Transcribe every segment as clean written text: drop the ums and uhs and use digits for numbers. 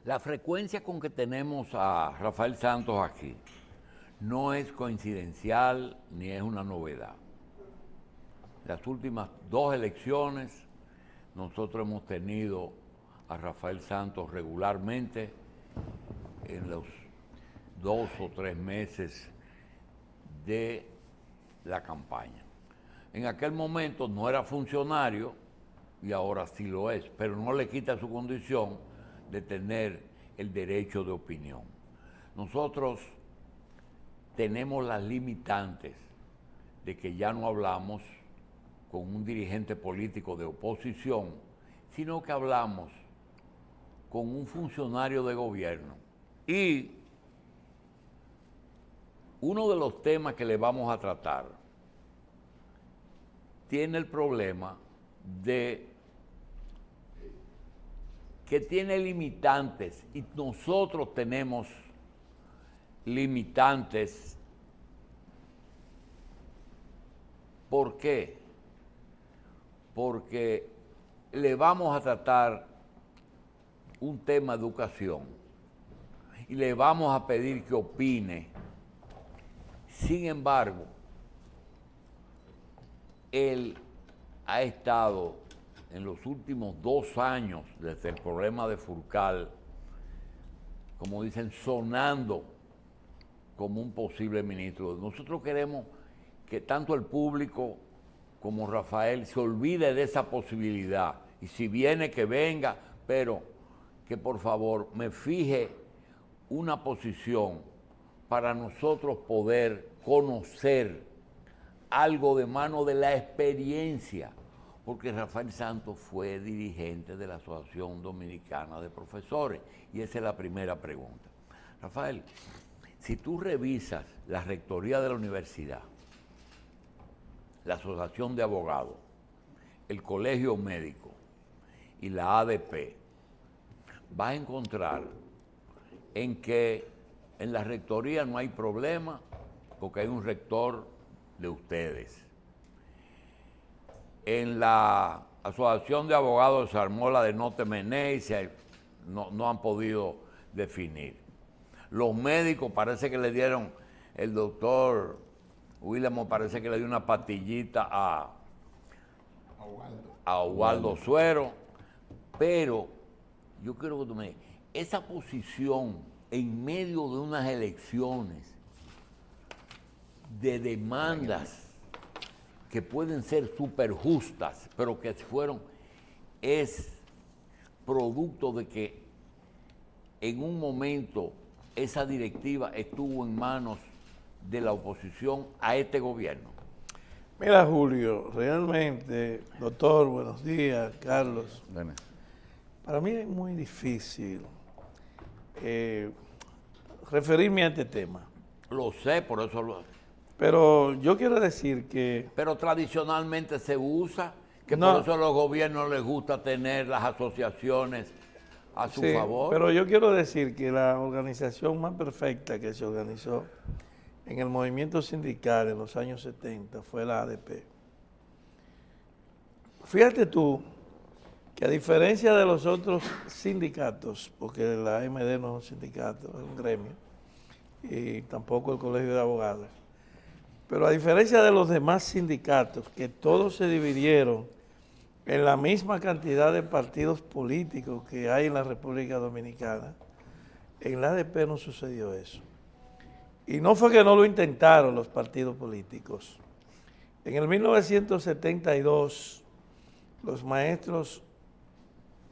La frecuencia con que tenemos a Rafael Santos aquí no es coincidencial ni es una novedad. Las últimas dos elecciones nosotros hemos tenido a Rafael Santos regularmente en los 2 o 3 meses de la campaña. En aquel momento no era funcionario y ahora sí lo es, pero no le quita su condición de tener el derecho de opinión. Nosotros tenemos las limitantes de que ya no hablamos con un dirigente político de oposición, sino que hablamos con un funcionario de gobierno. Y uno de los temas que le vamos a tratar tiene el problema de que tiene limitantes y nosotros tenemos limitantes. ¿Por qué? Porque le vamos a tratar un tema de educación y le vamos a pedir que opine. Sin embargo, él ha estado en los últimos 2 años, desde el problema de Furcal, como dicen, sonando como un posible ministro. Nosotros queremos que tanto el público como Rafael se olvide de esa posibilidad. Y si viene, que venga, pero que por favor me fije una posición para nosotros poder conocer algo de mano de la experiencia, porque Rafael Santos fue dirigente de la Asociación Dominicana de Profesores, y esa es la primera pregunta. Rafael, si tú revisas la rectoría de la universidad, la Asociación de Abogados, el Colegio Médico y la ADP, vas a encontrar en que en la rectoría no hay problema, porque hay un rector de ustedes. En la Asociación de Abogados se armó la de no temené y no han podido definir. Los médicos parece que le dieron, el doctor William parece que le dio una pastillita a Ubaldo Suero, pero yo quiero que tú me digas, esa posición en medio de unas elecciones de demandas que pueden ser súper justas, pero que es producto de que en un momento esa directiva estuvo en manos de la oposición a este gobierno. Mira, Julio, realmente, doctor, buenos días, Carlos. Dime. Para mí es muy difícil referirme a este tema. Lo sé, por eso lo... Pero yo quiero decir que... Pero tradicionalmente se usa, que No. por eso a los gobiernos les gusta tener las asociaciones a su Sí, favor. pero yo quiero decir que la organización más perfecta que se organizó en el movimiento sindical en los años 70 fue la ADP. Fíjate tú que a diferencia de los otros sindicatos, porque la AMD no es un sindicato, es un gremio, y tampoco el Colegio de Abogados, pero a diferencia de los demás sindicatos, que todos se dividieron en la misma cantidad de partidos políticos que hay en la República Dominicana, en la ADP no sucedió eso. Y no fue que no lo intentaron los partidos políticos. En el 1972, los maestros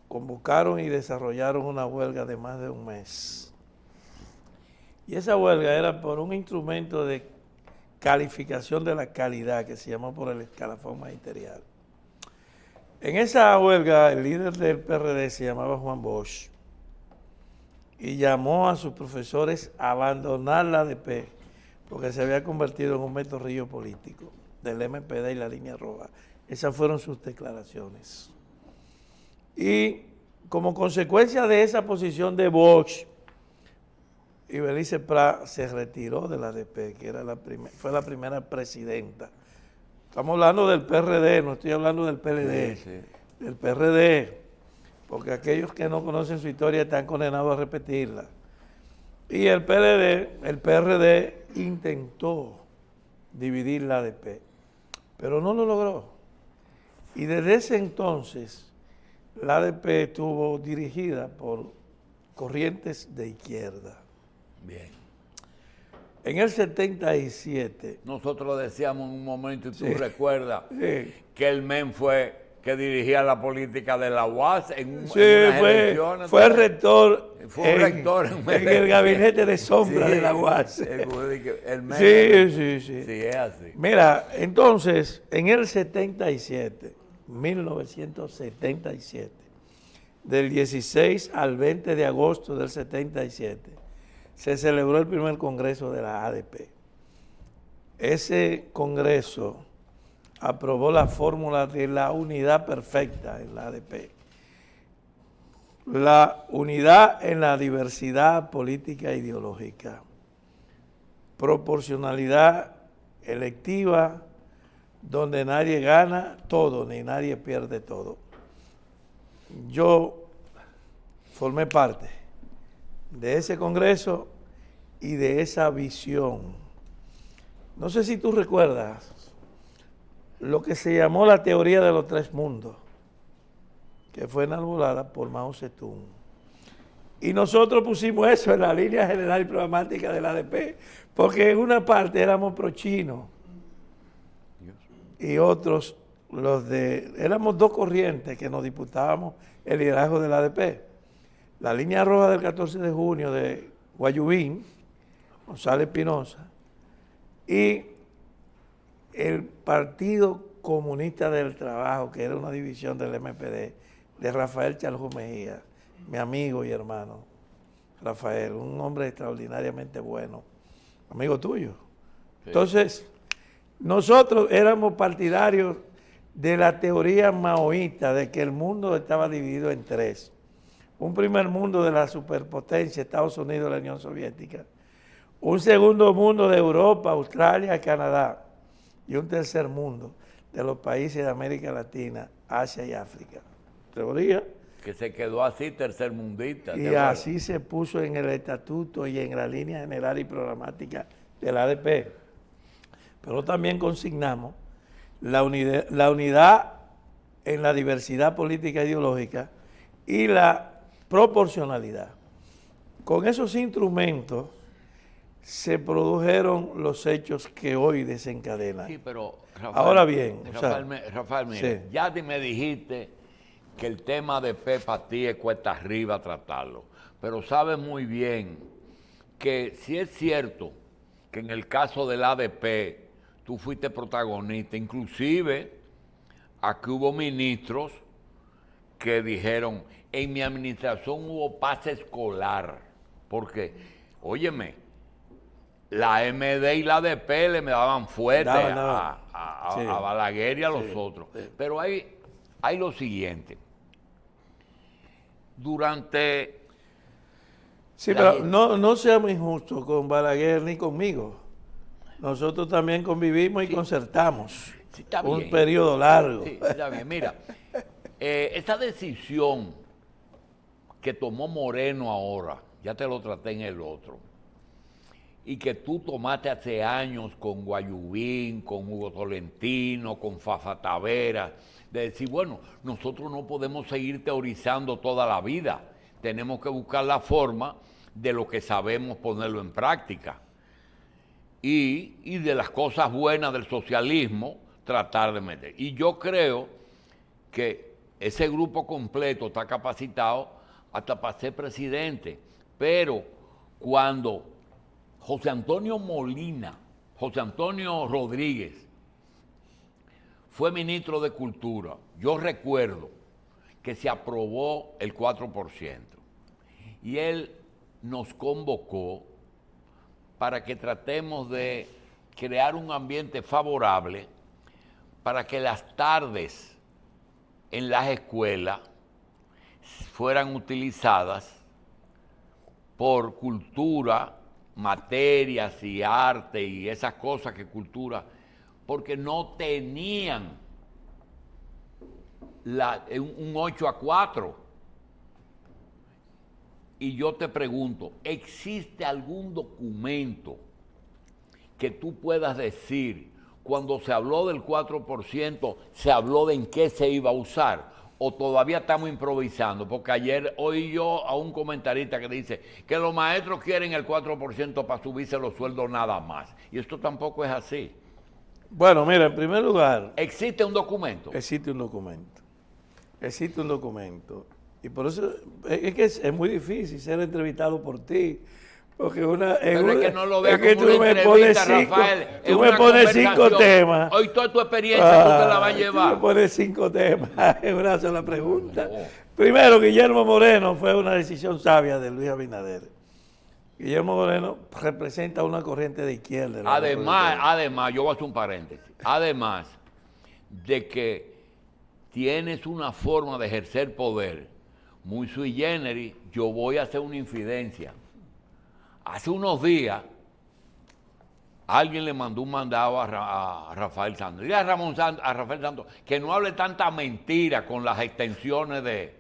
convocaron y desarrollaron una huelga de más de un mes. Y esa huelga era por un instrumento de calificación de la calidad que se llamó por el escalafón magisterial. En esa huelga, el líder del PRD se llamaba Juan Bosch y llamó a sus profesores a abandonar la ADP porque se había convertido en un metorrillo político del MPD y la línea roja. Esas fueron sus declaraciones. Y como consecuencia de esa posición de Bosch, Ibelice Prat se retiró de la ADP, que era fue la primera presidenta. Estamos hablando del PRD, no estoy hablando del PLD, Sí, sí. del PRD. porque aquellos que no conocen su historia están condenados a repetirla. Y el PRD intentó dividir la ADP, pero no lo logró. Y desde ese entonces, la ADP estuvo dirigida por corrientes de izquierda. Bien. En el 77... Nosotros decíamos en un momento, y tú Sí. recuerdas, Sí. que el MEN fue que dirigía la política de la UAS en, Sí, en unas elecciones. fue rector, Fue un rector en el gabinete de sombra Sí, de la UAS. el MEN. Sí. Sí, es así. Mira, entonces, en el 77, 1977, del 16 al 20 de agosto del 77, se celebró el primer congreso de la ADP. Ese congreso aprobó la fórmula de la unidad perfecta en la ADP. La unidad en la diversidad política e ideológica. Proporcionalidad electiva, donde nadie gana todo ni nadie pierde todo. Yo formé parte de ese congreso y de esa visión. No sé si tú recuerdas lo que se llamó la teoría de los tres mundos, que fue enarbolada por Mao Zedong. Y nosotros pusimos eso en la línea general y programática de la ADP, porque en una parte éramos pro-chinos y otros, éramos dos corrientes que nos disputábamos el liderazgo de la ADP. La línea roja del 14 de junio de Guayubín, González Pinoza, y el Partido Comunista del Trabajo, que era una división del MPD, de Rafael Chaljú Mejía, mi amigo y hermano, Rafael, un hombre extraordinariamente bueno, amigo tuyo. Sí. Entonces, nosotros éramos partidarios de la teoría maoísta de que el mundo estaba dividido en tres. Un primer mundo de la superpotencia, Estados Unidos y la Unión Soviética. Un segundo mundo de Europa, Australia y Canadá. Y un tercer mundo de los países de América Latina, Asia y África. Teoría. Que se quedó así, tercermundista. Y así se puso en el estatuto y en la línea general y programática de la ADP. Pero también consignamos la unidad en la diversidad política e ideológica y la proporcionalidad. Con esos instrumentos se produjeron los hechos que hoy desencadenan. Sí, pero Rafael, ahora bien, Rafael, mira, sí. Ya me dijiste que el tema de para ti es cuesta arriba tratarlo, pero sabes muy bien que si es cierto que en el caso del ADP tú fuiste protagonista, inclusive aquí hubo ministros que dijeron, en mi administración hubo paz escolar, porque, óyeme, la MD y la ADP le me daban fuerte a Balaguer y a los otros. Sí. Pero hay lo siguiente. Durante... Sí, pero no seamos injustos con Balaguer ni conmigo. Nosotros también convivimos y concertamos un periodo largo. Sí, está bien. Mira, esta decisión que tomó Moreno ahora, ya te lo traté en el otro, y que tú tomaste hace años con Guayubín, con Hugo Tolentino, con Fafa Tavera, de decir, bueno, nosotros no podemos seguir teorizando toda la vida, tenemos que buscar la forma de lo que sabemos ponerlo en práctica. Y de las cosas buenas del socialismo, tratar de meter. Y yo creo que ese grupo completo está capacitado hasta para ser presidente, pero cuando José Antonio Rodríguez fue ministro de Cultura, yo recuerdo que se aprobó el 4% y él nos convocó para que tratemos de crear un ambiente favorable para que las tardes en las escuelas fueran utilizadas por cultura, materias y arte y esas cosas que cultura, porque no tenían un 8-4 Y yo te pregunto, ¿existe algún documento que tú puedas decir, cuando se habló del 4%, se habló de en qué se iba a usar? ¿O todavía estamos improvisando? Porque ayer oí yo a un comentarista que dice que los maestros quieren el 4% para subirse los sueldos nada más. Y esto tampoco es así. Bueno, mira, en primer lugar... ¿Existe un documento? Existe un documento. Existe un documento. Y por eso es que es muy difícil ser entrevistado por ti. Porque pero es que no lo veas como una entrevista, Rafael. Tú me pones 5 temas. Hoy toda tu experiencia tú te la vas a llevar. Tú me pones 5 temas en una sola pregunta. No. Primero, Guillermo Moreno fue una decisión sabia de Luis Abinader. Guillermo Moreno representa una corriente de izquierda. Además, yo voy a hacer un paréntesis. Además de que tienes una forma de ejercer poder muy sui generis, yo voy a hacer una infidencia. Hace unos días, alguien le mandó un mandado a Rafael Santos. Dile a Rafael Santos que no hable tanta mentira con las extensiones de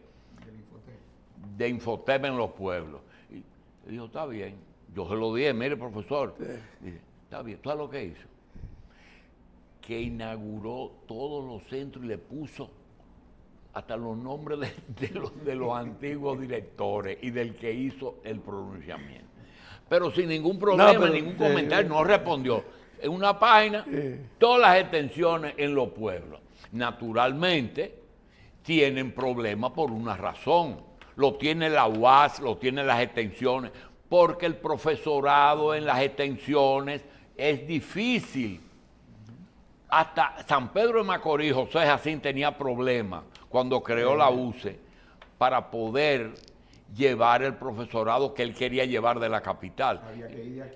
Infotep en los pueblos. Y dijo, está bien. Yo se lo dije, mire, profesor. Dice, está bien. ¿Tú sabes lo que hizo? Que inauguró todos los centros y le puso hasta los nombres de los antiguos directores y del que hizo el pronunciamiento. Pero sin ningún problema, ningún comentario, no respondió. En una página, todas las extensiones en los pueblos. Naturalmente, tienen problemas por una razón. Lo tiene la UAS, lo tienen las extensiones, porque el profesorado en las extensiones es difícil. Hasta San Pedro de Macorís, José Jacín tenía problemas cuando creó la UCE para poder llevar el profesorado que él quería llevar de la capital.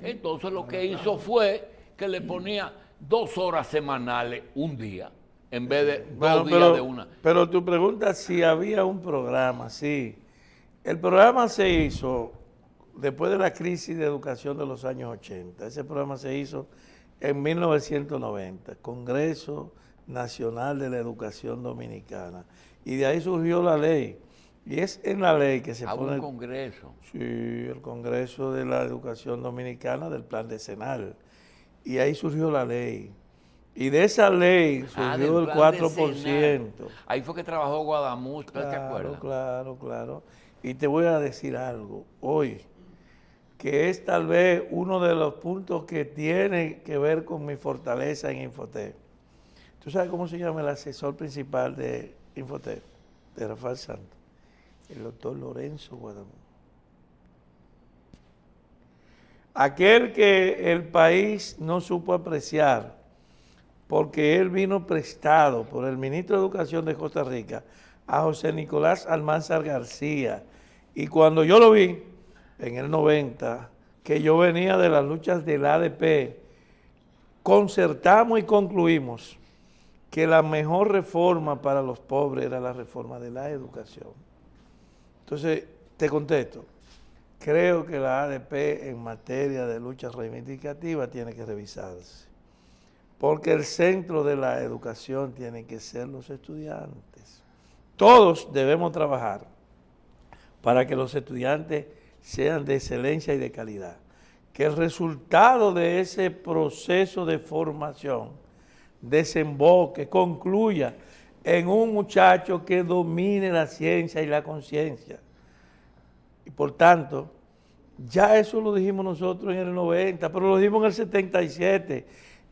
Entonces lo que hizo fue que le ponía 2 horas semanales un día, en vez de 2 días de una. Pero tu pregunta si había un programa, sí. El programa se hizo después de la crisis de educación de los años 80. Ese programa se hizo en 1990, Congreso Nacional de la Educación Dominicana. Y de ahí surgió la ley. Y es en la ley que se pone... ¿Un congreso? Sí, el Congreso de la Educación Dominicana del Plan Decenal. Y ahí surgió la ley. Y de esa ley surgió el 4%. Ahí fue que trabajó Guadamuz, ¿te acuerdas? Claro. Y te voy a decir algo hoy, que es tal vez uno de los puntos que tiene que ver con mi fortaleza en Infotep. ¿Tú sabes cómo se llama el asesor principal de Infotep, de Rafael Santos? El doctor Lorenzo Guadamuz. Aquel que el país no supo apreciar, porque él vino prestado por el ministro de Educación de Costa Rica a José Nicolás Almanzar García. Y cuando yo lo vi, en el 90, que yo venía de las luchas del ADP, concertamos y concluimos que la mejor reforma para los pobres era la reforma de la educación. Entonces, te contesto, creo que la ADP en materia de lucha reivindicativa tiene que revisarse, porque el centro de la educación tiene que ser los estudiantes. Todos debemos trabajar para que los estudiantes sean de excelencia y de calidad, que el resultado de ese proceso de formación desemboque, concluya en un muchacho que domine la ciencia y la conciencia. Y por tanto, ya eso lo dijimos nosotros en el 90, pero lo dijimos en el 77.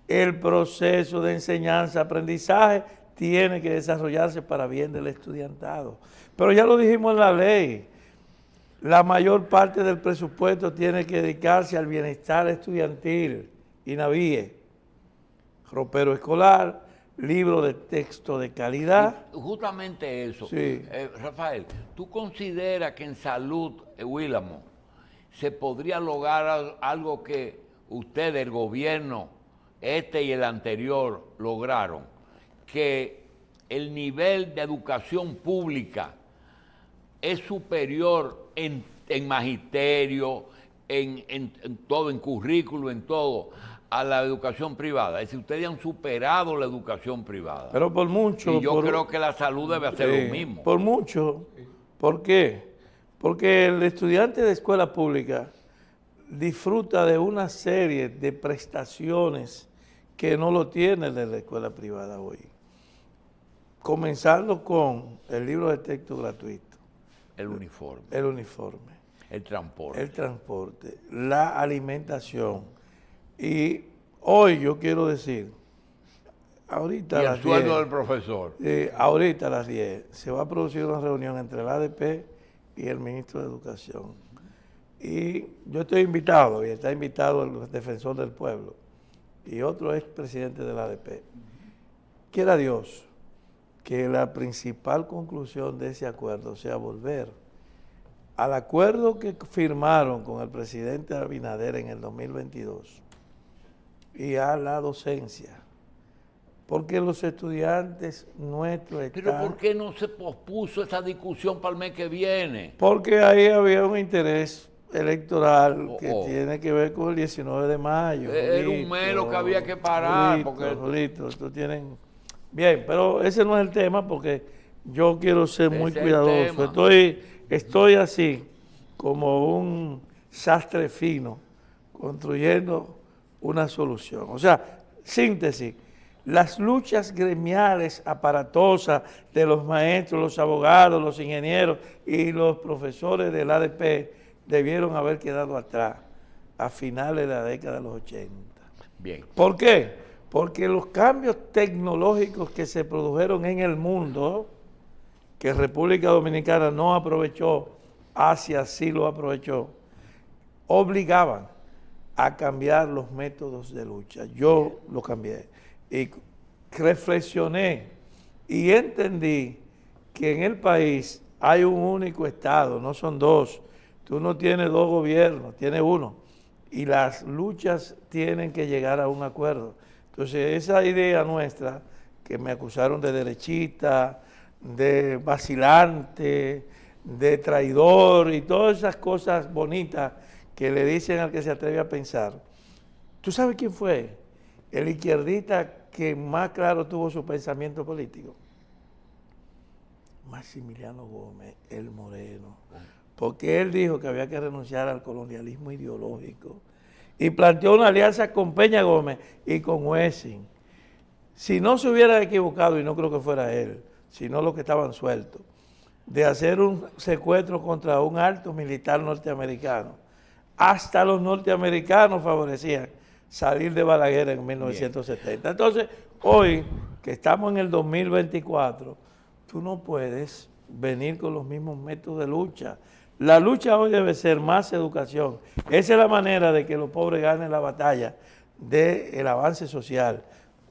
El proceso de enseñanza-aprendizaje tiene que desarrollarse para bien del estudiantado. Pero ya lo dijimos en la ley. La mayor parte del presupuesto tiene que dedicarse al bienestar estudiantil, INAVIE, ropero escolar, libro de texto de calidad. Y justamente eso. Sí. Rafael, ¿tú consideras que en salud, Willamo, se podría lograr algo que ustedes, el gobierno, este y el anterior, lograron? Que el nivel de educación pública es superior en magisterio, en todo, en currículo, en todo, a la educación privada. Es decir, ustedes han superado la educación privada. Pero por mucho. Y yo creo que la salud debe hacer lo mismo. Por mucho. ¿Por qué? Porque el estudiante de escuela pública disfruta de una serie de prestaciones que no lo tiene el de la escuela privada hoy. Comenzando con el libro de texto gratuito. El uniforme. El uniforme. El transporte. El transporte. La alimentación. Y hoy yo quiero decir, ahorita Y a el las sueldo 10, del profesor. ahorita a las 10 se va a producir una reunión entre el ADP y el ministro de Educación. Y yo estoy invitado, y está invitado el defensor del pueblo y otro expresidente del ADP. Quiera Dios que la principal conclusión de ese acuerdo sea volver al acuerdo que firmaron con el presidente Abinader en el 2022 y a la docencia. Porque los estudiantes nuestros están... Pero ¿por qué no se pospuso esa discusión para el mes que viene? Porque ahí había un interés electoral que tiene que ver con el 19 de mayo. Era un mes lo que había que parar. Esto tienen... Bien, pero ese no es el tema porque yo quiero ser muy cuidadoso. Estoy así, como un sastre fino, construyendo una solución. O sea, síntesis. Las luchas gremiales aparatosas de los maestros, los abogados, los ingenieros y los profesores del ADP debieron haber quedado atrás a finales de la década de los 80. Bien. ¿Por qué? Porque los cambios tecnológicos que se produjeron en el mundo, que República Dominicana no aprovechó, Asia sí lo aprovechó, obligaban a cambiar los métodos de lucha. Yo lo cambié y reflexioné y entendí que en el país hay un único Estado, no son dos. Tú no tienes dos gobiernos, tienes uno. Y las luchas tienen que llegar a un acuerdo. Entonces, esa idea nuestra, que me acusaron de derechista, de vacilante, de traidor y todas esas cosas bonitas que le dicen al que se atreve a pensar. ¿Tú sabes quién fue? El izquierdista que más claro tuvo su pensamiento político. Maximiliano Gómez, el Moreno. Porque él dijo que había que renunciar al colonialismo ideológico y planteó una alianza con Peña Gómez y con Wessing. Si no se hubiera equivocado, y no creo que fuera él, sino los que estaban sueltos, de hacer un secuestro contra un alto militar norteamericano, hasta los norteamericanos favorecían salir de Balaguer en 1970. Entonces, hoy, que estamos en el 2024, tú no puedes venir con los mismos métodos de lucha. La lucha hoy debe ser más educación. Esa es la manera de que los pobres ganen la batalla del avance social.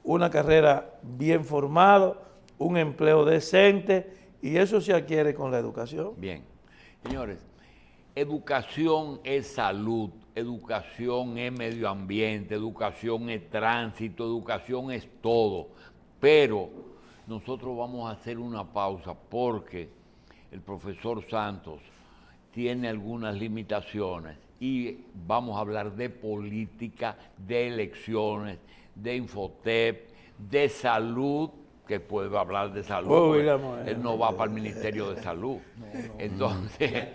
Una carrera bien formada, un empleo decente, y eso se adquiere con la educación. Bien. Señores, educación es salud, educación es medio ambiente, educación es tránsito, educación es todo. Pero nosotros vamos a hacer una pausa porque el profesor Santos tiene algunas limitaciones y vamos a hablar de política, de elecciones, de Infotep, de salud, que puede hablar de salud, él no va para el Ministerio de Salud. Entonces,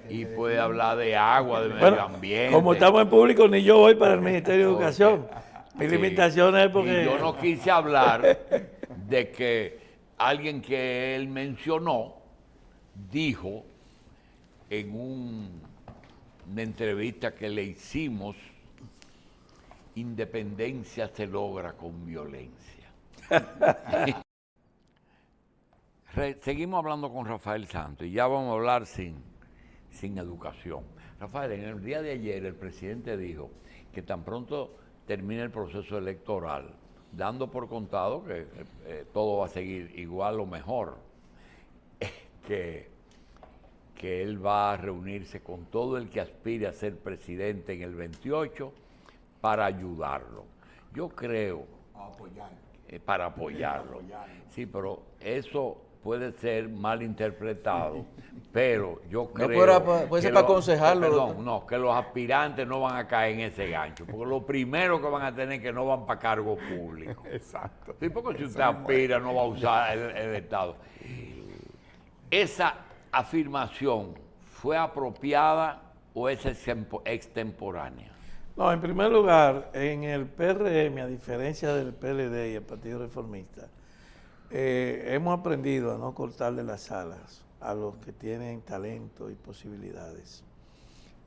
y puede hablar de agua, de medio ambiente. Como estamos en público, ni yo voy para el Ministerio de Educación. Mi limitación es porque... Y yo no quise hablar de que alguien que él mencionó dijo en una entrevista que le hicimos, independencia se logra con violencia. Seguimos hablando con Rafael Santos y ya vamos a hablar sin educación. Rafael, en el día de ayer el presidente dijo que tan pronto termine el proceso electoral, dando por contado que todo va a seguir igual o mejor, que él va a reunirse con todo el que aspire a ser presidente en el 28 para ayudarlo. Yo creo... para apoyarlo. Sí, pero eso puede ser mal interpretado, pero yo creo... puede ser para aconsejarlo. Perdón, no, que los aspirantes no van a caer en ese gancho, porque lo primero que van a tener es que no van para cargo público. Exacto. Sí, porque si usted aspira no va a usar el Estado. Esa afirmación ¿fue apropiada o es extemporánea? No, en primer lugar, en el PRM, a diferencia del PLD y el Partido Reformista, hemos aprendido a no cortarle las alas a los que tienen talento y posibilidades.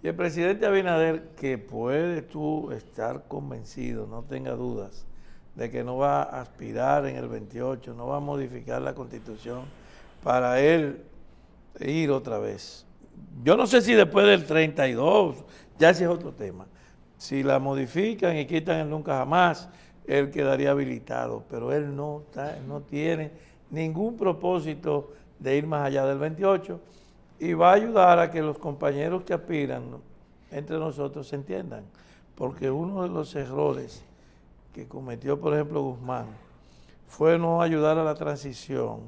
Y el presidente Abinader, que puede tú estar convencido, no tenga dudas, de que no va a aspirar en el 28, no va a modificar la Constitución para él ir otra vez. Yo no sé si después del 32, ya ese es otro tema. Si la modifican y quitan el nunca jamás, él quedaría habilitado, pero él no tiene ningún propósito de ir más allá del 28 y va a ayudar a que los compañeros que aspiran entre nosotros se entiendan, porque uno de los errores que cometió, por ejemplo, Guzmán, fue no ayudar a la transición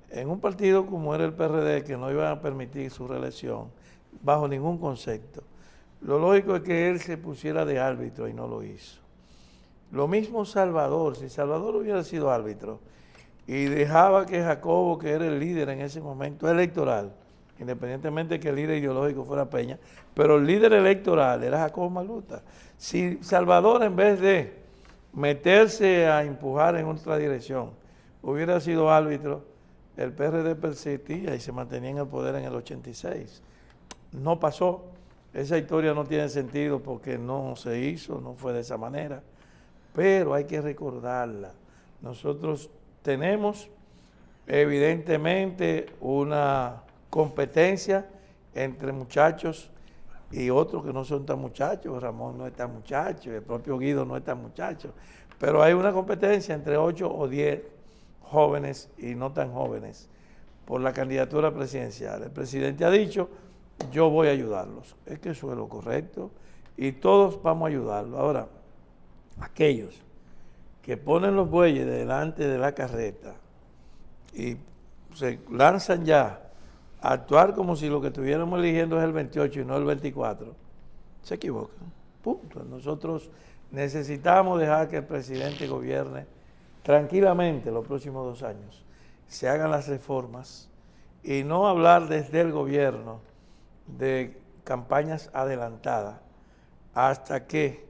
en un partido como era el PRD, que no iba a permitir su reelección bajo ningún concepto. Lo lógico es que él se pusiera de árbitro y no lo hizo. Lo mismo Salvador, si Salvador hubiera sido árbitro y dejaba que Jacobo, que era el líder en ese momento electoral, independientemente de que el líder ideológico fuera Peña, pero el líder electoral era Jacobo Magluta. Si Salvador, en vez de meterse a empujar en otra dirección, hubiera sido árbitro, el PRD persistía y se mantenía en el poder en el 86. No pasó. Esa historia no tiene sentido porque no se hizo, no fue de esa manera, pero hay que recordarla. Nosotros tenemos evidentemente una competencia entre muchachos y otros que no son tan muchachos. Ramón no es tan muchacho, el propio Guido no es tan muchacho, pero hay una competencia entre 8 o 10 jóvenes y no tan jóvenes por la candidatura presidencial. El presidente ha dicho: yo voy a ayudarlos. Es que eso es lo correcto y todos vamos a ayudarlos. Ahora, aquellos que ponen los bueyes delante de la carreta y se lanzan ya a actuar como si lo que estuviéramos eligiendo es el 28 y no el 24, se equivocan. Punto. Nosotros necesitamos dejar que el presidente gobierne tranquilamente los próximos 2 años, se hagan las reformas y no hablar desde el gobierno de campañas adelantadas hasta que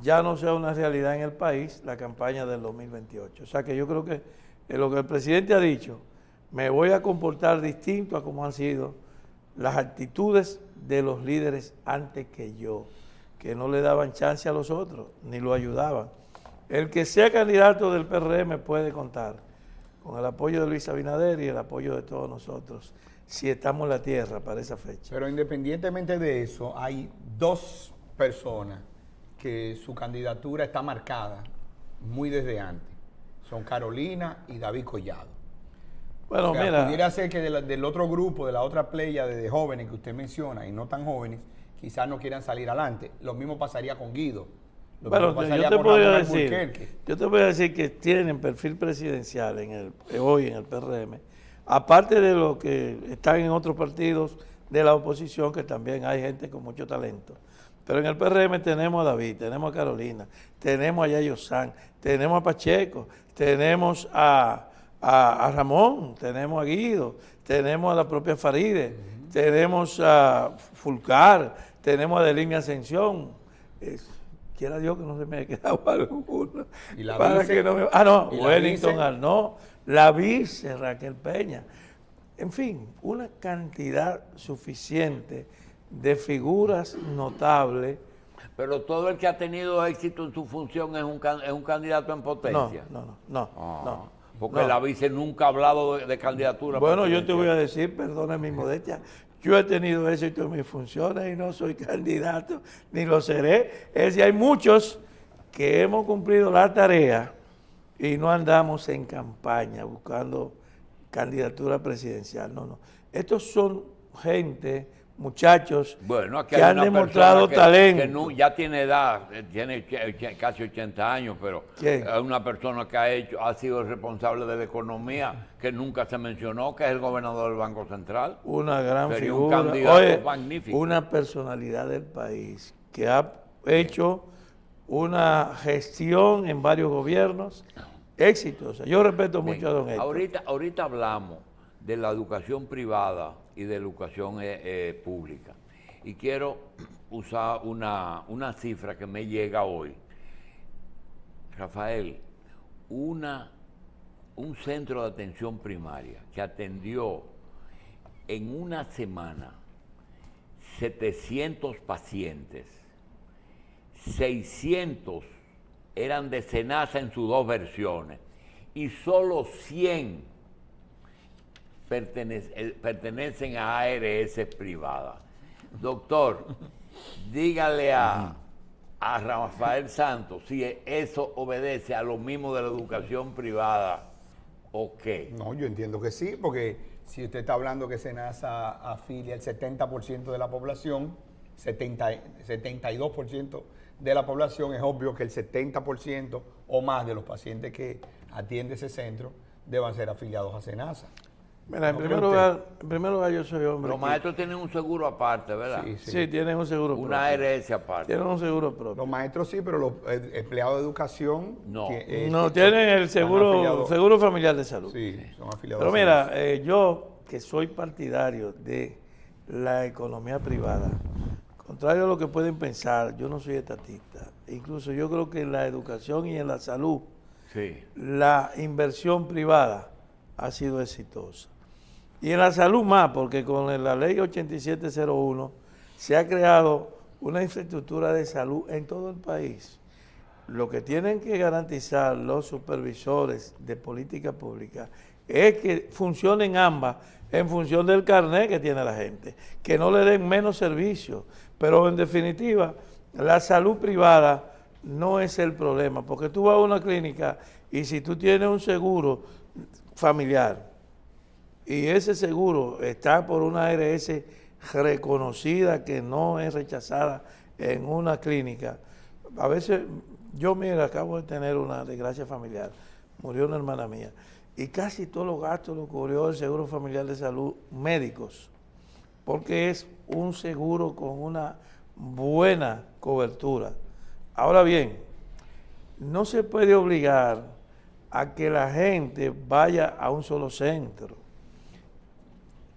ya no sea una realidad en el país la campaña del 2028. O sea que yo creo que lo que el presidente ha dicho, me voy a comportar distinto a como han sido las actitudes de los líderes antes que yo, que no le daban chance a los otros, ni lo ayudaban. El que sea candidato del PRM puede contar con el apoyo de Luis Abinader y el apoyo de todos nosotros, si estamos en la tierra para esa fecha. Pero independientemente de eso, hay 2 personas que su candidatura está marcada muy desde antes. Son Carolina y David Collado. Bueno, o sea, mira, pudiera ser que del otro grupo, de la otra playa de jóvenes que usted menciona y no tan jóvenes, quizás no quieran salir adelante. Lo mismo pasaría con Guido. Bueno, yo te voy a decir que tienen perfil presidencial hoy en el PRM, aparte de los que están en otros partidos de la oposición, que también hay gente con mucho talento. Pero en el PRM tenemos a David, tenemos a Carolina, tenemos a Yayo San, tenemos a Pacheco, tenemos a Ramón, tenemos a Guido, tenemos a la propia Faride, tenemos a Fulcar, tenemos a Delín Ascensión. Quiera Dios que no se me haya quedado alguno. ¿Y la para vice? que no me, Wellington Arnaud, la vice Raquel Peña. En fin, una cantidad suficiente de figuras notables. Pero todo el que ha tenido éxito en su función es un candidato en potencia. No. Porque la vice nunca ha hablado de candidatura. Bueno, yo te voy a decir, perdona mi modestia, yo he tenido éxito en mis funciones y no soy candidato, ni lo seré. Es decir, hay muchos que hemos cumplido la tarea y no andamos en campaña buscando candidatura presidencial. No. Estos son gente, muchachos, bueno, que han demostrado talento. Que ya tiene edad, tiene casi 80 años, pero ¿quién? Es una persona que ha sido responsable de la economía, que nunca se mencionó, que es el gobernador del Banco Central. Una gran Sería figura. un candidato magnífico. Una personalidad del país que ha hecho una gestión en varios gobiernos exitosa. Yo respeto mucho a don Héctor. Ahorita hablamos de la educación privada y de la educación pública. Y quiero usar una cifra que me llega hoy. Rafael, un centro de atención primaria que atendió en una semana 700 pacientes, 600 eran de SENASA en sus dos versiones y solo 100 pertenecen a ARS privadas. Doctor, dígale a Rafael Santos si eso obedece a lo mismo de la educación privada o qué. No, yo entiendo que sí, porque si usted está hablando que SENASA afilia el 70% de la población, 72% de la población, es obvio que el 70% o más de los pacientes que atiende ese centro deban ser afiliados a SENASA. Mira, en primer lugar yo soy hombre. Los maestros tienen un seguro aparte, ¿verdad? Sí, tienen un seguro propio. Una ARS aparte. Tienen un seguro propio. Los maestros sí, pero los empleados de educación no. No, tienen el seguro familiar de salud. Sí, son afiliados. Pero mira, yo que soy partidario de la economía privada, contrario a lo que pueden pensar, yo no soy estatista. Incluso yo creo que en la educación y en la salud, la inversión privada ha sido exitosa. Y en la salud más, porque con la ley 8701 se ha creado una infraestructura de salud en todo el país. Lo que tienen que garantizar los supervisores de política pública es que funcionen ambas en función del carnet que tiene la gente, que no le den menos servicios. Pero en definitiva, la salud privada no es el problema, porque tú vas a una clínica y si tú tienes un seguro familiar y ese seguro está por una ARS reconocida que no es rechazada en una clínica, a veces yo mira, acabo de tener una desgracia familiar, murió una hermana mía y casi todos los gastos los cubrió el Seguro Familiar de Salud médicos, porque es un seguro con una buena cobertura. Ahora bien, no se puede obligar a que la gente vaya a un solo centro.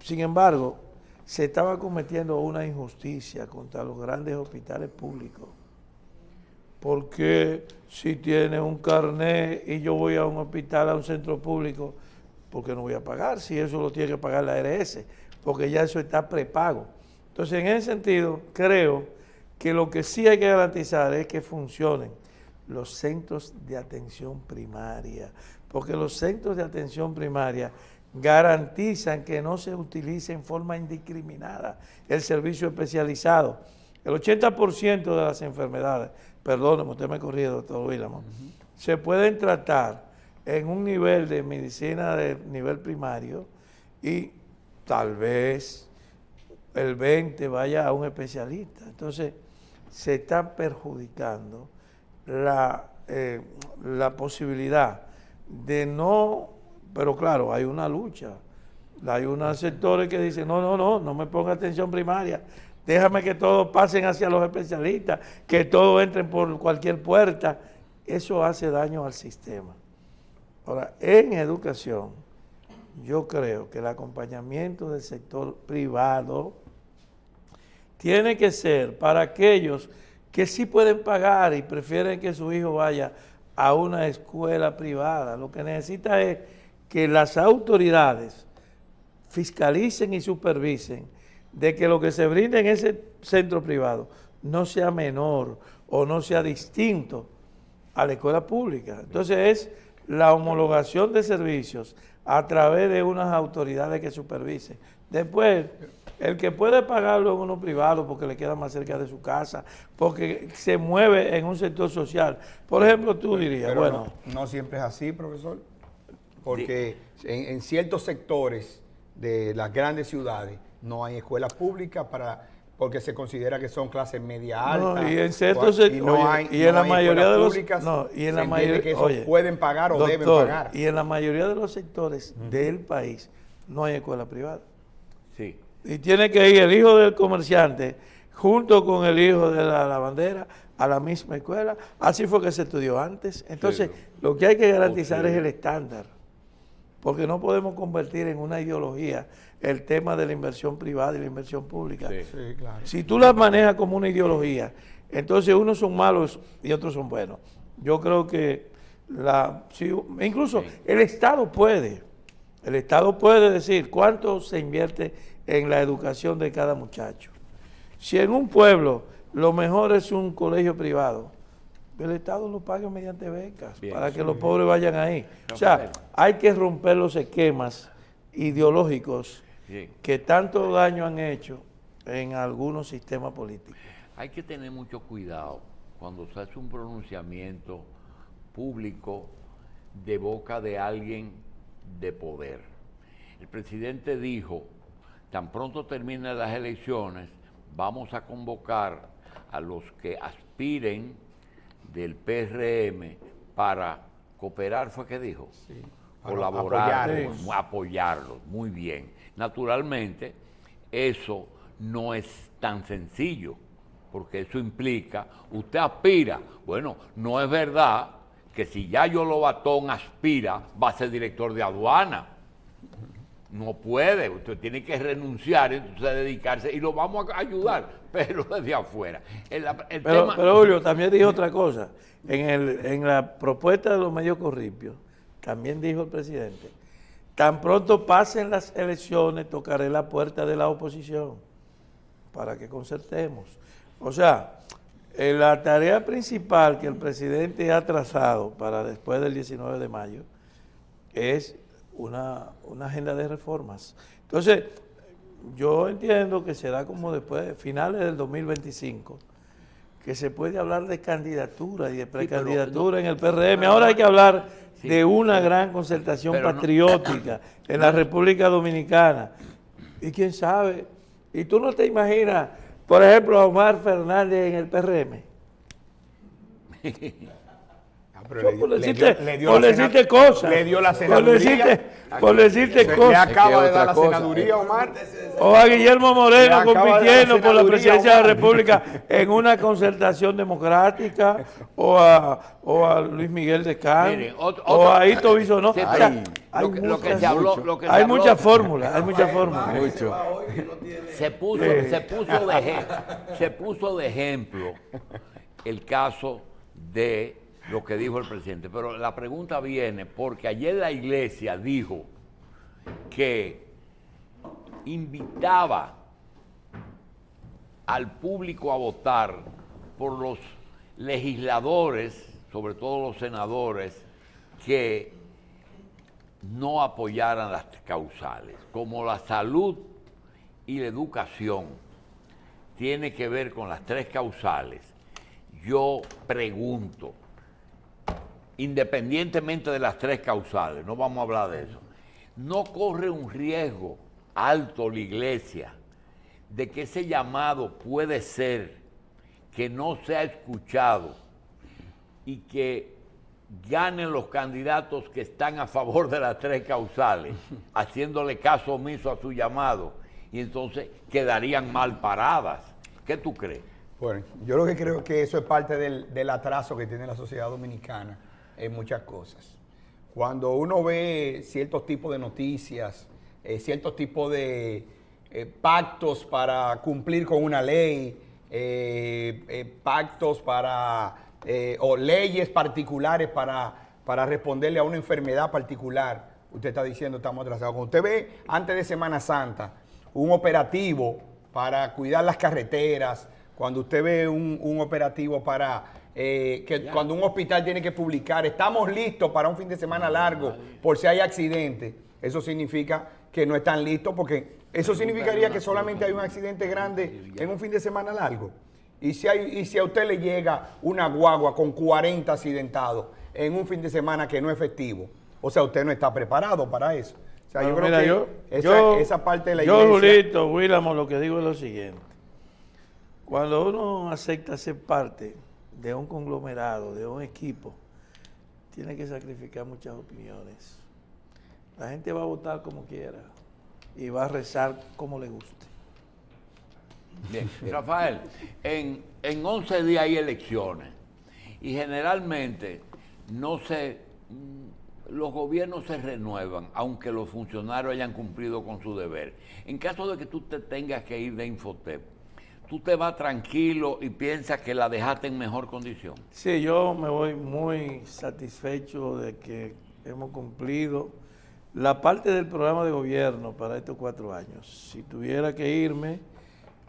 Sin embargo, se estaba cometiendo una injusticia contra los grandes hospitales públicos. Porque si tiene un carnet y yo voy a un hospital, a un centro público, ¿por qué no voy a pagar? Si eso lo tiene que pagar la ARS, porque ya eso está prepago. Entonces, en ese sentido, creo que lo que sí hay que garantizar es que funcionen los centros de atención primaria, porque los centros de atención primaria garantizan que no se utilice en forma indiscriminada el servicio especializado. El 80% de las enfermedades, perdóneme, usted me corrige, doctor Willamo, se pueden tratar en un nivel de medicina de nivel primario y tal vez el 20 vaya a un especialista. Entonces, se está perjudicando la posibilidad de no, pero claro, hay una lucha. Hay unos sectores que dicen, no me ponga atención primaria, déjame que todos pasen hacia los especialistas, que todos entren por cualquier puerta. Eso hace daño al sistema. Ahora, en educación, yo creo que el acompañamiento del sector privado tiene que ser para aquellos que sí pueden pagar y prefieren que su hijo vaya a una escuela privada. Lo que necesita es que las autoridades fiscalicen y supervisen de que lo que se brinda en ese centro privado no sea menor o no sea distinto a la escuela pública. Entonces es la homologación de servicios a través de unas autoridades que supervisen. Después, el que puede pagarlo en uno privado porque le queda más cerca de su casa, porque se mueve en un sector social. Por ejemplo, tú dirías, pero bueno... No siempre es así, profesor, porque en ciertos sectores de las grandes ciudades no hay escuelas públicas porque se considera que son clases media alta. No, y en ciertos sectores, y en la mayoría de los que esos pueden pagar o deben pagar. Y en la mayoría de los sectores del país no hay escuela privada. Sí. Y tiene que ir el hijo del comerciante junto con el hijo de la lavandera a la misma escuela. Así fue que se estudió antes. Entonces, lo que hay que garantizar es el estándar. porque no podemos convertir en una ideología el tema de la inversión privada y la inversión pública. Sí. Sí, claro. Si tú las manejas como una ideología, entonces unos son malos y otros son buenos. Yo creo que incluso el Estado puede decir cuánto se invierte en la educación de cada muchacho. Si en un pueblo lo mejor es un colegio privado, el Estado lo paga mediante becas para que los pobres vayan ahí. O sea, hay que romper los esquemas ideológicos que tanto daño han hecho en algunos sistemas políticos. Hay que tener mucho cuidado cuando se hace un pronunciamiento público de boca de alguien de poder. El presidente dijo, tan pronto terminen las elecciones, vamos a convocar a los que aspiren del PRM para cooperar, ¿fue que dijo? Sí. Colaborar, Apoyarlos. apoyarlos, muy bien. Naturalmente, eso no es tan sencillo, porque eso implica, usted aspira, bueno, no es verdad que si Yayo Lobatón aspira, va a ser director de aduana. No puede, usted tiene que renunciar, entonces dedicarse, y lo vamos a ayudar, pero desde afuera. Pero Julio, también dijo otra cosa. En la propuesta de los medios corripios, también dijo el presidente, tan pronto pasen las elecciones, tocaré la puerta de la oposición para que concertemos. O sea, la tarea principal que el presidente ha trazado para después del 19 de mayo es una agenda de reformas. Entonces, yo entiendo que será como después, finales del 2025, que se puede hablar de candidatura y de precandidatura en el PRM. Ahora hay que hablar de una gran concertación patriótica en la República Dominicana. Y quién sabe, y tú no te imaginas, por ejemplo, a Omar Fernández en el PRM. Por decirte cosas. Le dio la senaduría. Por decirte Le cosas. acaba de dar la senaduría, Omar. O a Guillermo Moreno Le acaba de dar compitiendo la por la senaduría, presidencia de la Omar. República en una concertación democrática, o a Luis Miguel de Camp, Miren, o a Hito Bisonó. Sí, O sea, pero hay lo que muchas- se habló, lo que se hay habló- muchas fórmulas, hay muchas fórmulas. Mucho. se puso de ejemplo el caso de lo que dijo el presidente. Pero la pregunta viene porque ayer la iglesia dijo que invitaba al público a votar por los legisladores, sobre todo los senadores, que no apoyaran las causales, como la salud y la educación tiene que ver con las tres causales. Yo pregunto, independientemente de las tres causales, no vamos a hablar de eso, ¿no corre un riesgo alto la iglesia de que ese llamado puede ser que no sea escuchado y que ganen los candidatos que están a favor de las tres causales, haciéndole caso omiso a su llamado, y entonces quedarían mal paradas? ¿Qué tú crees? Bueno, yo lo que creo es que eso es parte del atraso que tiene la sociedad dominicana en muchas cosas. Cuando uno ve ciertos tipos de noticias, ciertos tipos de pactos para cumplir con una ley, pactos para, o leyes particulares para responderle a una enfermedad particular, usted está diciendo estamos atrasados. Cuando usted ve antes de Semana Santa un operativo para cuidar las carreteras, cuando usted ve un operativo para cuando un hospital tiene que publicar, estamos listos para un fin de semana largo por si hay accidente, eso significa que no están listos, porque eso significaría que solamente hay un accidente grande en un fin de semana largo. Y si a usted le llega una guagua con 40 accidentados en un fin de semana que no es festivo, o sea, usted no está preparado para eso. O sea, yo creo que esa parte de la iglesia... Yo, Julito, Willamo, lo que digo es lo siguiente. Cuando uno acepta ser parte de un conglomerado, de un equipo, tiene que sacrificar muchas opiniones. La gente va a votar como quiera y va a rezar como le guste. Bien, Rafael, en 11 días hay elecciones y generalmente no se los gobiernos se renuevan, aunque los funcionarios hayan cumplido con su deber. En caso de que tú te tengas que ir de Infotep, ¿tú te vas tranquilo y piensas que la dejaste en mejor condición? Sí, yo me voy muy satisfecho de que hemos cumplido la parte del programa de gobierno para estos 4 años. Si tuviera que irme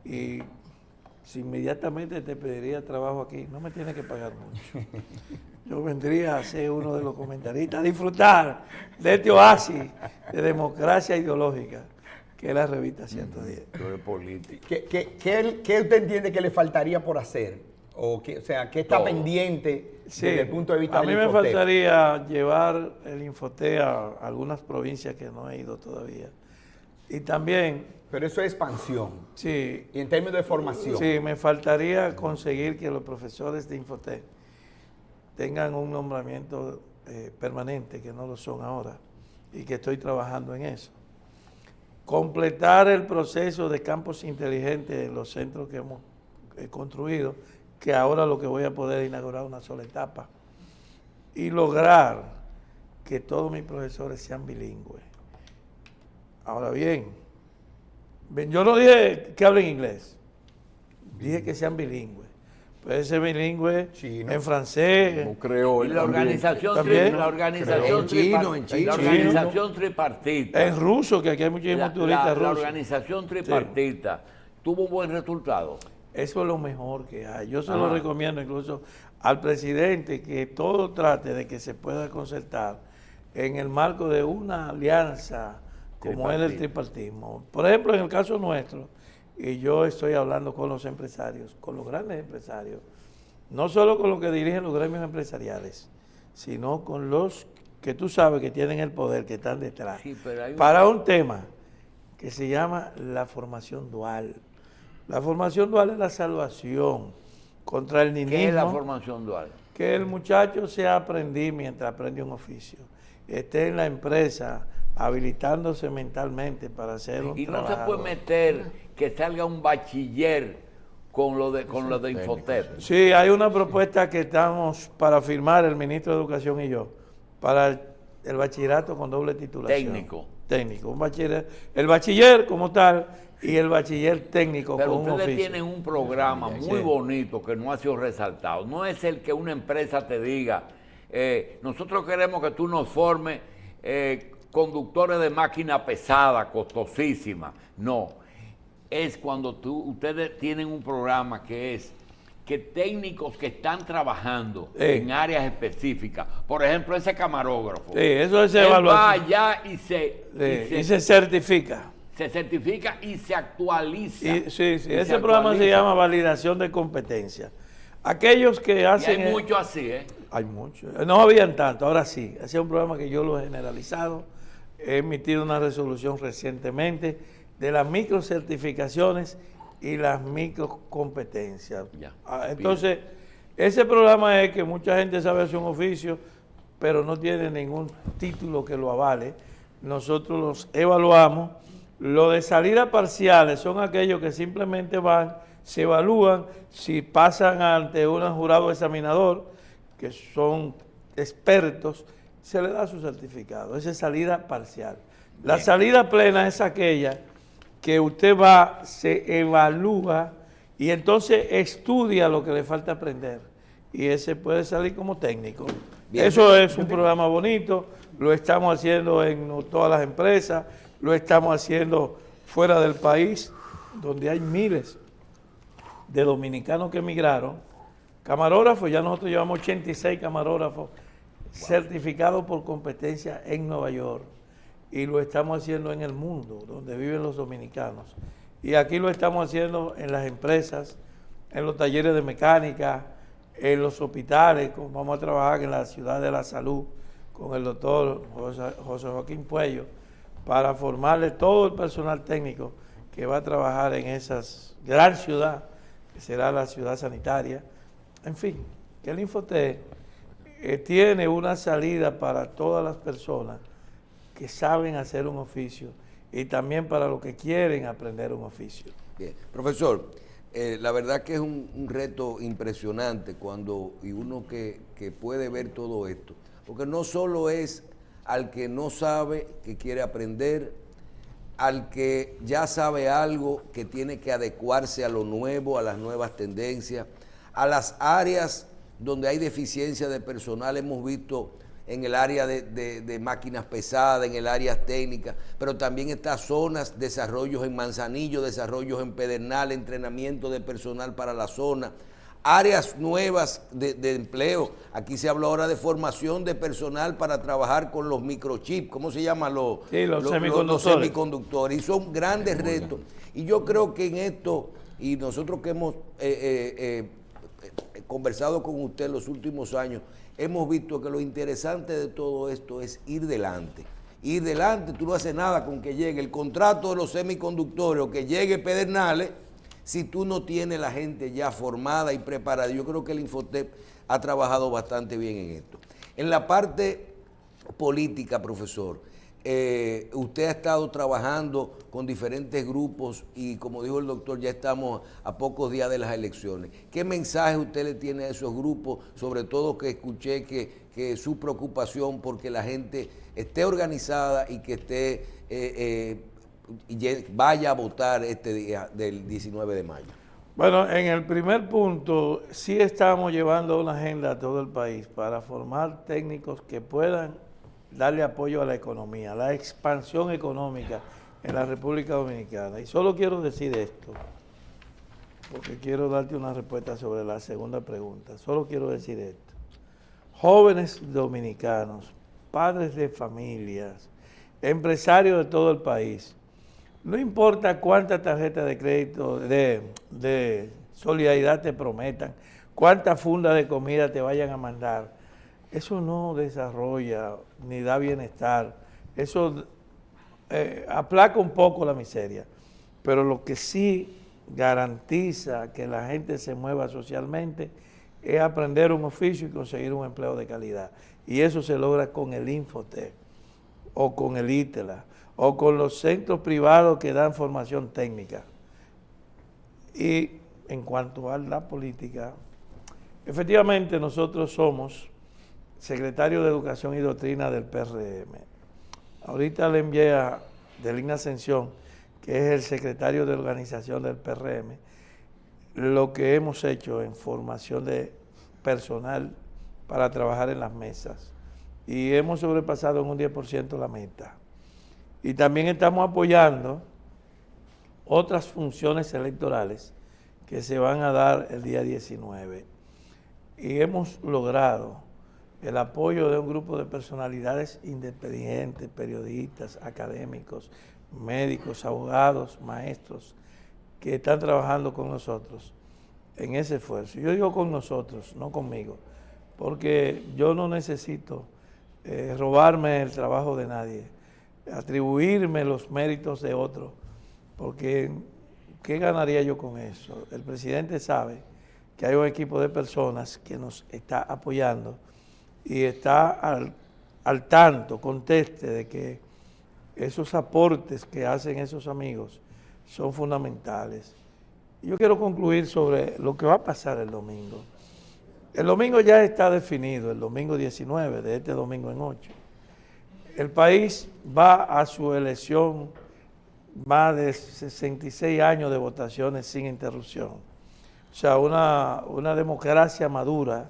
y si inmediatamente te pediría trabajo aquí, no me tienes que pagar mucho. Yo vendría a ser uno de los comentaristas, a disfrutar de este oasis de democracia ideológica, que es la revista 110. Tú eres político. ¿Qué usted entiende que le faltaría por hacer? O sea, ¿qué está Todo. pendiente Sí, desde el punto de vista a del mí me Infotep? faltaría llevar el Infotep a algunas provincias que no he ido todavía. Y también, Pero eso es expansión. sí, Y en términos de formación. sí, me faltaría conseguir que los profesores de Infotep tengan un nombramiento permanente, que no lo son ahora, y que estoy trabajando en eso. Completar el proceso de campos inteligentes en los centros que hemos construido, que ahora lo que voy a poder inaugurar una sola etapa, y lograr que todos mis profesores sean bilingües. Ahora bien, yo no dije que hablen inglés, dije que sean bilingües. Puede ser bilingüe Chino. en francés. Y la organización, También. la organización, En chino, en chino. la organización tripartita. En ruso, que aquí hay muchísimos turistas la rusos. organización tripartita tuvo un buen resultado. Eso es lo mejor que hay. Yo se lo Ajá. recomiendo incluso al presidente que todo trate de que se pueda concertar en el marco de una alianza como es el tripartismo. Por ejemplo, en el caso nuestro, y yo estoy hablando con los empresarios, con los grandes empresarios, no solo con los que dirigen los gremios empresariales, sino con los que tú sabes que tienen el poder, que están detrás, Sí, pero hay para un tema que se llama la formación dual. La formación dual es la salvación contra el ninismo. ¿Qué es la formación dual? Que el muchacho sea aprendiz mientras aprende un oficio, esté en la empresa habilitándose mentalmente para hacer un Y no se trabajador. puede meter que salga un bachiller con lo de Infotep. Sí, hay una propuesta que estamos para firmar el ministro de Educación y yo, para el bachillerato con doble titulación. Técnico. Técnico, un bachiller, el bachiller como tal y el bachiller técnico Pero con un ustedes oficio. tienen un programa muy Sí. bonito que no ha sido resaltado. No es el que una empresa te diga, nosotros queremos que tú nos formes conductores de máquina pesada, costosísima. No, es cuando ustedes tienen un programa que es que técnicos que están trabajando en áreas específicas, por ejemplo, ese camarógrafo, Sí, eso es él va evaluación. allá Y se certifica. se certifica y se actualiza. Sí, Y ese se programa se actualiza. llama validación de competencia. Aquellos que Y hacen... hay mucho así, ¿eh? Hay muchos. No habían tanto, ahora sí. Ese es un programa que yo lo he generalizado. He emitido una resolución recientemente de las microcertificaciones y las microcompetencias. Ya, Entonces, ese programa es que mucha gente sabe hacer un oficio, pero no tiene ningún título que lo avale. Nosotros los evaluamos. Lo de salida parciales son aquellos que simplemente van, se evalúan, si pasan ante un jurado examinador, que son expertos, se le da su certificado. Esa es salida parcial. La salida plena es aquella que usted va, se evalúa y entonces estudia lo que le falta aprender. Y ese puede salir como técnico. Bien. Eso es un programa bonito, lo estamos haciendo en todas las empresas, lo estamos haciendo fuera del país, donde hay miles de dominicanos que emigraron. Camarógrafos, ya nosotros llevamos 86 camarógrafos certificados por competencia en Nueva York. Y lo estamos haciendo en el mundo, donde viven los dominicanos. Y aquí lo estamos haciendo en las empresas, en los talleres de mecánica, en los hospitales. Vamos a trabajar en la Ciudad de la Salud con el doctor José Joaquín Puello para formarle todo el personal técnico que va a trabajar en esa gran ciudad, que será la ciudad sanitaria. En fin, que el Infotep tiene una salida para todas las personas que saben hacer un oficio y también para los que quieren aprender un oficio. Bien. Profesor, la verdad que es un reto impresionante y uno que puede ver todo esto, porque no solo es al que no sabe, que quiere aprender, al que ya sabe algo, que tiene que adecuarse a lo nuevo, a las nuevas tendencias, a las áreas donde hay deficiencia de personal. Hemos visto en el área de máquinas pesadas, en el área técnica, pero también estas zonas, desarrollos en Manzanillo, desarrollos en Pedernal, entrenamiento de personal para la zona, áreas nuevas de empleo. Aquí se habla ahora de formación de personal para trabajar con los microchips, ¿cómo se llama? Los semiconductores. Y son grandes retos. Y yo creo que en esto, y nosotros que hemos conversado con usted en los últimos años, hemos visto que lo interesante de todo esto es ir delante. Ir delante, tú no haces nada con que llegue el contrato de los semiconductores o que llegue Pedernales, si tú no tienes la gente ya formada y preparada. Yo creo que el Infotep ha trabajado bastante bien en esto. En la parte política, profesor, usted ha estado trabajando con diferentes grupos y, como dijo el doctor, ya estamos a pocos días de las elecciones. ¿Qué mensaje usted le tiene a esos grupos? Sobre todo que escuché que su preocupación porque la gente esté organizada y que esté vaya a votar este día del 19 de mayo. Bueno, en el primer punto, sí estamos llevando una agenda a todo el país para formar técnicos que puedan darle apoyo a la economía, a la expansión económica en la República Dominicana. Y solo quiero decir esto, porque quiero darte una respuesta sobre la segunda pregunta. Solo quiero decir esto. Jóvenes dominicanos, padres de familias, empresarios de todo el país, no importa cuántas tarjetas de crédito, de solidaridad te prometan, cuántas fundas de comida te vayan a mandar, eso no desarrolla ni da bienestar. Eso aplaca un poco la miseria. Pero lo que sí garantiza que la gente se mueva socialmente es aprender un oficio y conseguir un empleo de calidad. Y eso se logra con el Infotep, o con el ITELA, o con los centros privados que dan formación técnica. Y en cuanto a la política, efectivamente nosotros somos secretario de Educación y Doctrina del PRM. Ahorita le envié a Delina Ascensión, que es el secretario de organización del PRM, lo que hemos hecho en formación de personal para trabajar en las mesas. Y hemos sobrepasado en un 10% la meta. Y también estamos apoyando otras funciones electorales que se van a dar el día 19. Y hemos logrado el apoyo de un grupo de personalidades independientes, periodistas, académicos, médicos, abogados, maestros, que están trabajando con nosotros en ese esfuerzo. Yo digo con nosotros, no conmigo, porque yo no necesito robarme el trabajo de nadie, atribuirme los méritos de otro, porque ¿qué ganaría yo con eso? El presidente sabe que hay un equipo de personas que nos está apoyando y está al tanto, conteste de que esos aportes que hacen esos amigos son fundamentales. Yo quiero concluir sobre lo que va a pasar el domingo. El domingo ya está definido, el domingo 19, de este domingo en 8. El país va a su elección, más de 66 años de votaciones sin interrupción. O sea, una democracia madura.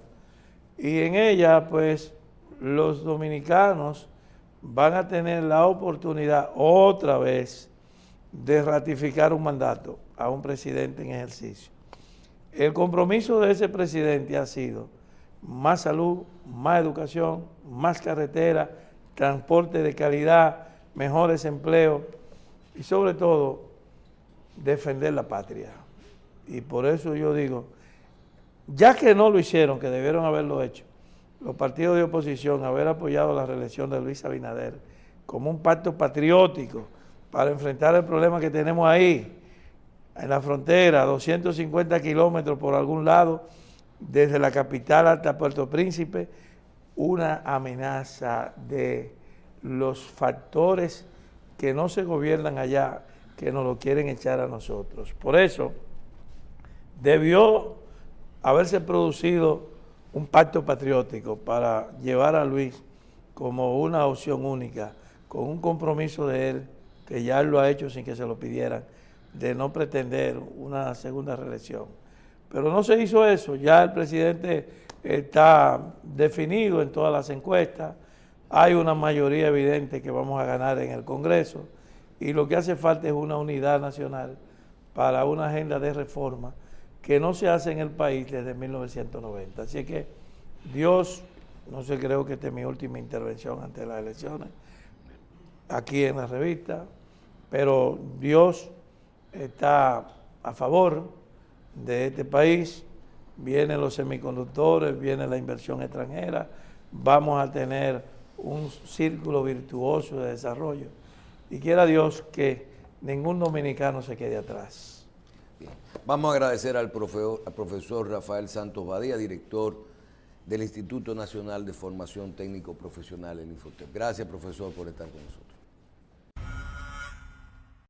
Y en ella, pues, los dominicanos van a tener la oportunidad otra vez de ratificar un mandato a un presidente en ejercicio. El compromiso de ese presidente ha sido más salud, más educación, más carretera, transporte de calidad, mejores empleos y sobre todo defender la patria. Y por eso yo digo, ya que no lo hicieron, que debieron haberlo hecho, los partidos de oposición, haber apoyado la reelección de Luis Abinader como un pacto patriótico para enfrentar el problema que tenemos ahí, en la frontera, 250 kilómetros por algún lado, desde la capital hasta Puerto Príncipe, una amenaza de los factores que no se gobiernan allá, que nos lo quieren echar a nosotros. Por eso, debió haberse producido un pacto patriótico para llevar a Luis como una opción única, con un compromiso de él, que ya él lo ha hecho sin que se lo pidieran, de no pretender una segunda reelección. Pero no se hizo eso, ya el presidente está definido en todas las encuestas, hay una mayoría evidente que vamos a ganar en el Congreso y lo que hace falta es una unidad nacional para una agenda de reforma que no se hace en el país desde 1990. Así que Dios, no sé, creo que esta es mi última intervención ante las elecciones, aquí en la revista, pero Dios está a favor de este país, vienen los semiconductores, viene la inversión extranjera, vamos a tener un círculo virtuoso de desarrollo y quiera Dios que ningún dominicano se quede atrás. Bien. Vamos a agradecer al profesor Rafael Santos Badía, director del Instituto Nacional de Formación Técnico Profesional, el Infotep. Gracias, profesor, por estar con nosotros.